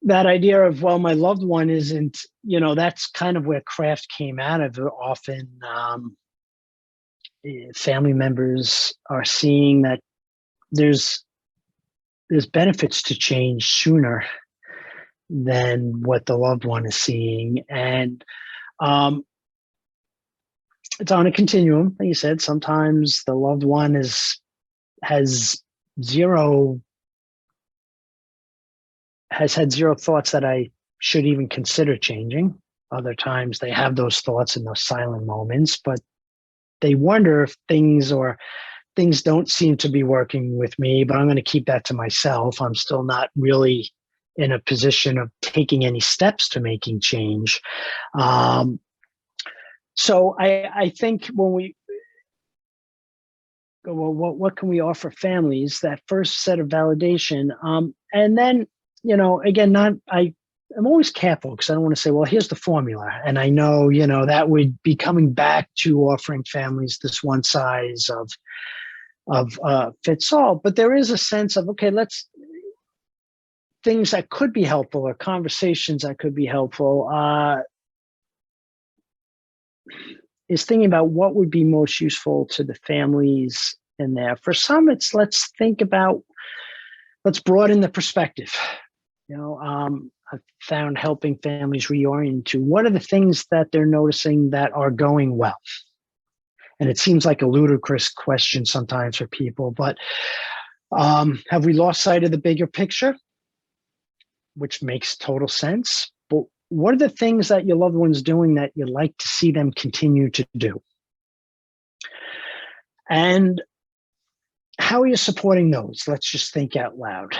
That idea of, well, my loved one isn't, that's kind of where craft came out of. Often family members are seeing that there's benefits to change sooner than what the loved one is seeing. And it's on a continuum. Like you said, sometimes the loved one has had zero thoughts that I should even consider changing. Other times they have those thoughts in those silent moments, but they wonder if things don't seem to be working with me, but I'm going to keep that to myself. I'm still not really in a position of taking any steps to making change. So I think when we go, well, what can we offer families? That first set of validation. And then, again, I'm always careful because I don't want to say, well, here's the formula. And I know, that would be coming back to offering families this one size of fits all. But there is a sense of, okay, let's, things that could be helpful or conversations that could be helpful is thinking about what would be most useful to the families in there. For some, it's let's broaden the perspective. I've found helping families reorient to what are the things that they're noticing that are going well. And it seems like a ludicrous question sometimes for people, but have we lost sight of the bigger picture? Which makes total sense. But what are the things that your loved one's doing that you'd like to see them continue to do? And how are you supporting those? Let's just think out loud.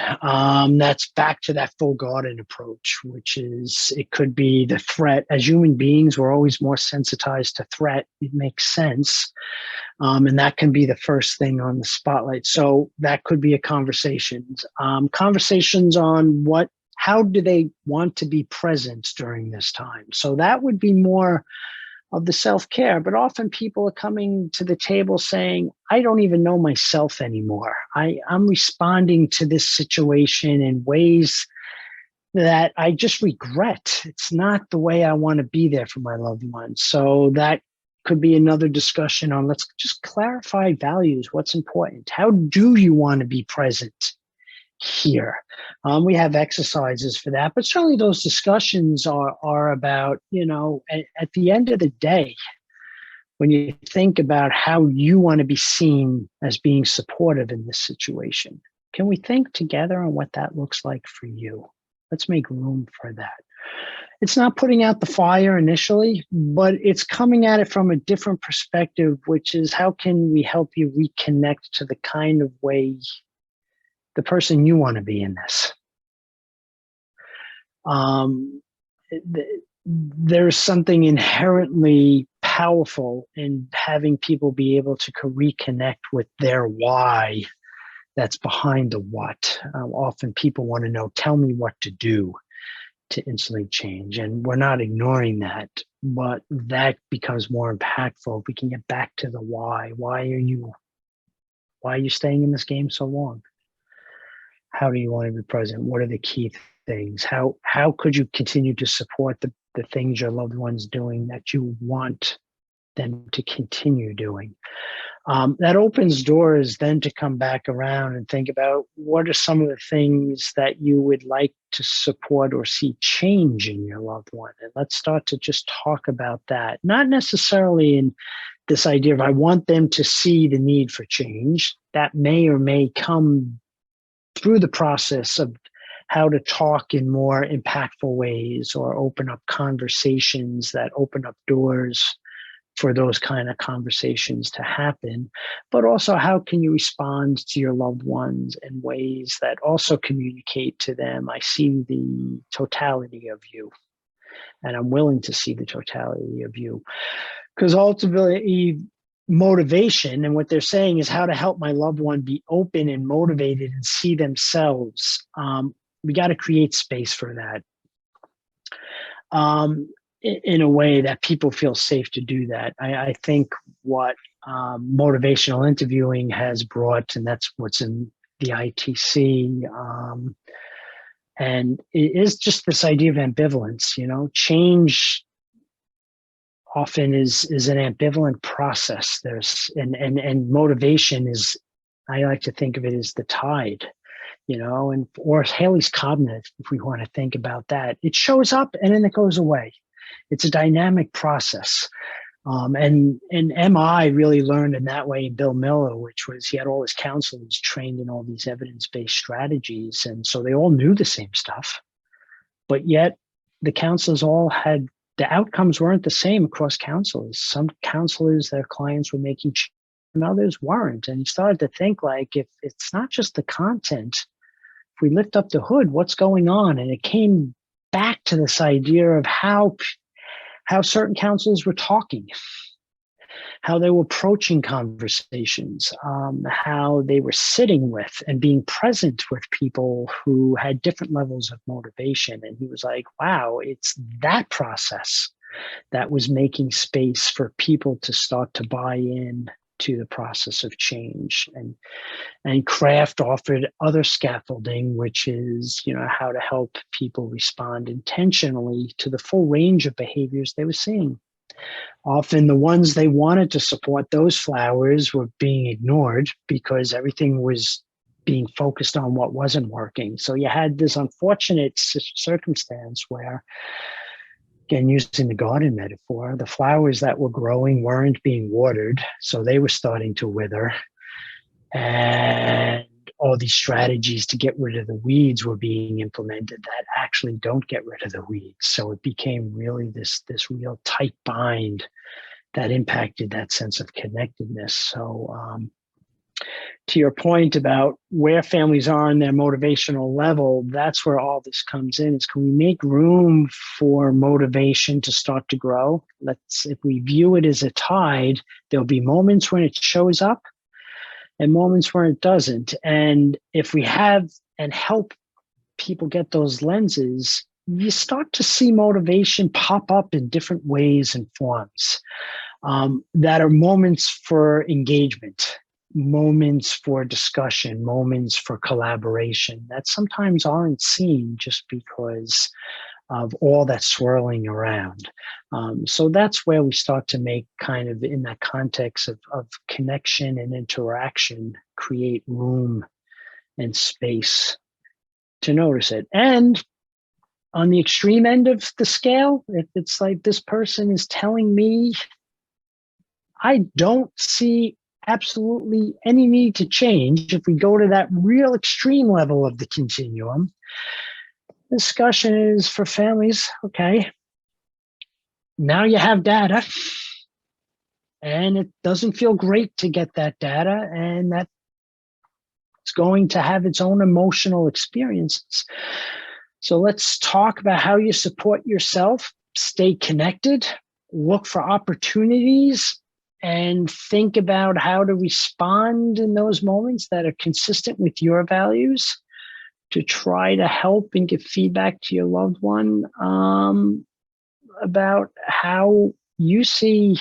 That's back to that full garden approach, which is, it could be the threat. As human beings, we're always more sensitized to threat. It makes sense. And that can be the first thing on the spotlight. So that could be a conversations on how do they want to be present during this time? So that would be more of the self-care, but often people are coming to the table saying, I don't even know myself anymore. I'm responding to this situation in ways that I just regret. It's not the way I want to be there for my loved ones. So that could be another discussion on, let's just clarify values. What's important? How do you want to be present here? We have exercises for that, but certainly those discussions are about, at the end of the day, when you think about how you want to be seen as being supportive in this situation, can we think together on what that looks like for you? Let's make room for that. It's not putting out the fire initially, but it's coming at it from a different perspective, which is how can we help you reconnect to the kind of way the person you want to be in this. There's something inherently powerful in having people be able to reconnect with their why that's behind the what. Often people want to know, tell me what to do to instantly change. And we're not ignoring that, but that becomes more impactful if we can get back to the why. Why are you staying in this game so long? How do you want to be present? What are the key things? How could you continue to support the things your loved one's doing that you want them to continue doing? That opens doors then to come back around and think about what are some of the things that you would like to support or see change in your loved one. And let's start to just talk about that. Not necessarily in this idea of I want them to see the need for change. That may or may come through the process of how to talk in more impactful ways or open up conversations that open up doors for those kind of conversations to happen. But also, how can you respond to your loved ones in ways that also communicate to them, I see the totality of you, and I'm willing to see the totality of you. Because ultimately, motivation and what they're saying is how to help my loved one be open and motivated and see themselves. We got to create space for that in a way that people feel safe to do that. I think what motivational interviewing has brought, and that's what's in the ITC, and it is just this idea of ambivalence. Change often is an ambivalent process. There's and motivation is, I like to think of it as the tide, or Haley's comet, if we want to think about that. It shows up and then it goes away. It's a dynamic process. And MI really learned in that way, Bill Miller, which was, he had all his counselors trained in all these evidence-based strategies. And so they all knew the same stuff, but yet the counselors all had, the outcomes weren't the same across counselors. Some counselors, their clients were making change and others weren't. And he started to think, like, if it's not just the content, if we lift up the hood, what's going on? And it came back to this idea of how certain counselors were talking, how they were approaching conversations, how they were sitting with and being present with people who had different levels of motivation. And he was like, wow, it's that process that was making space for people to start to buy in to the process of change. And Craft offered other scaffolding, which is, how to help people respond intentionally to the full range of behaviors they were seeing. Often the ones they wanted to support, those flowers, were being ignored because everything was being focused on what wasn't working. So you had this unfortunate circumstance where, again, using the garden metaphor, the flowers that were growing weren't being watered, so they were starting to wither. And all these strategies to get rid of the weeds were being implemented that actually don't get rid of the weeds. So it became really this real tight bind that impacted that sense of connectedness. So to your point about where families are in their motivational level, that's where all this comes in. It's, can we make room for motivation to start to grow? If we view it as a tide, there'll be moments when it shows up and moments where it doesn't. And if we have and help people get those lenses, you start to see motivation pop up in different ways and forms that are moments for engagement, moments for discussion, moments for collaboration that sometimes aren't seen just because of all that's swirling around. So that's where we start to make, kind of in that context of connection and interaction, create room and space to notice it. And on the extreme end of the scale, if it's like this person is telling me I don't see absolutely any need to change, if we go to that real extreme level of the continuum, discussion is for families, okay, now you have data, and it doesn't feel great to get that data, and that's going to have its own emotional experiences. So let's talk about how you support yourself, stay connected, look for opportunities, and think about how to respond in those moments that are consistent with your values, to try to help and give feedback to your loved one about how you see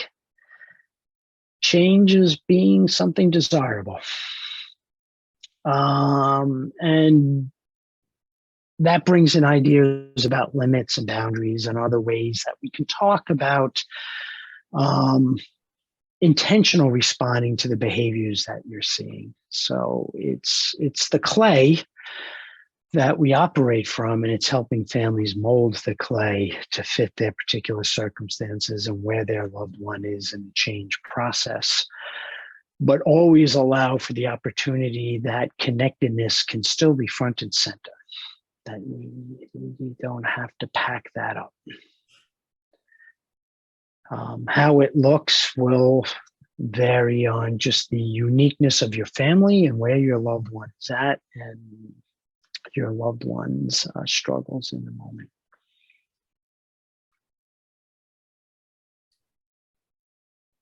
change as being something desirable. And that brings in ideas about limits and boundaries and other ways that we can talk about intentional responding to the behaviors that you're seeing. So it's the clay that we operate from, and it's helping families mold the clay to fit their particular circumstances and where their loved one is in the change process. But always allow for the opportunity that connectedness can still be front and center, that you don't have to pack that up. How it looks will vary on just the uniqueness of your family and where your loved one is at, and your loved one's struggles in the moment.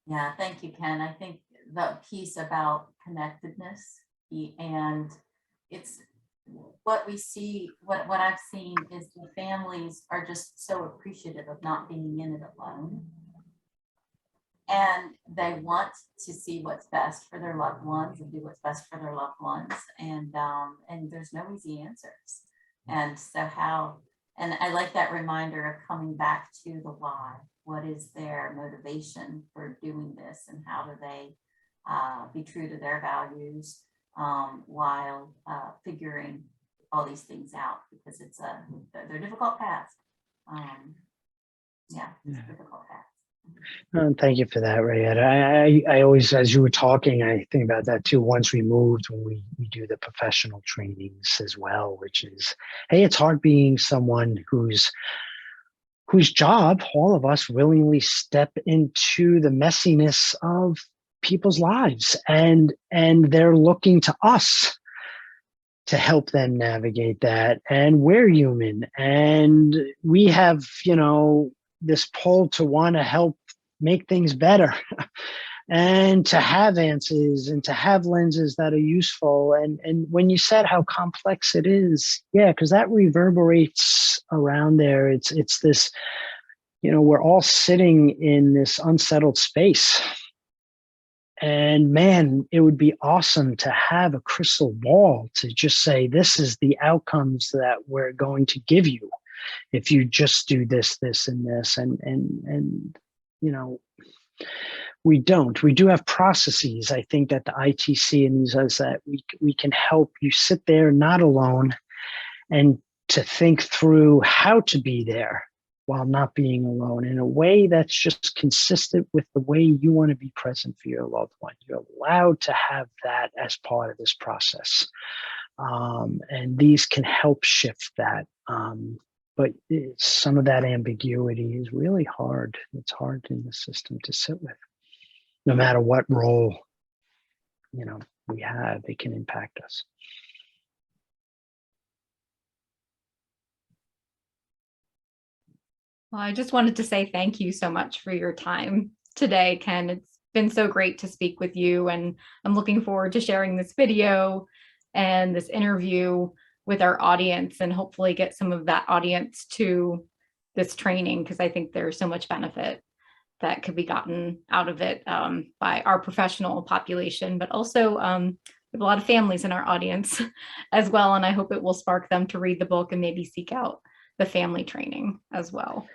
Yeah, thank you, Ken. I think the piece about connectedness, and it's what we see, what I've seen is the families are just so appreciative of not being in it alone. And they want to see what's best for their loved ones and do what's best for their loved ones. And there's no easy answers. And so and I like that reminder of coming back to the why. What is their motivation for doing this, and how do they be true to their values while figuring all these things out, because they're difficult paths. It's a difficult path. Thank you for that, Rayette. I always, as you were talking, I think about that too. Once removed, when we do the professional trainings as well, which is, hey, it's hard being someone whose job, all of us willingly step into the messiness of people's lives, and they're looking to us to help them navigate that. And we're human, and we have, this pull to want to help make things better and to have answers and to have lenses that are useful. And when you said how complex it is, yeah, because that reverberates around there. It's this, we're all sitting in this unsettled space, And man, it would be awesome to have a crystal ball to just say, this is the outcomes that we're going to give you if you just do this, this, and this. And you know, we don't. We do have processes. I think that the ITC and these others that we can help you sit there not alone and to think through how to be there while not being alone in a way that's just consistent with the way you want to be present for your loved one. You're allowed to have that as part of this process. And these can help shift that. But some of that ambiguity is really hard. It's hard in the system to sit with. No matter what role, you know, we have, it can impact us. Well, I just wanted to say thank you so much for your time today, Ken. It's been so great to speak with you, and I'm looking forward to sharing this video and this interview with our audience and hopefully get some of that audience to this training, because I think there's so much benefit that could be gotten out of it by our professional population, but also we have a lot of families in our audience as well. And I hope it will spark them to read the book and maybe seek out the family training as well.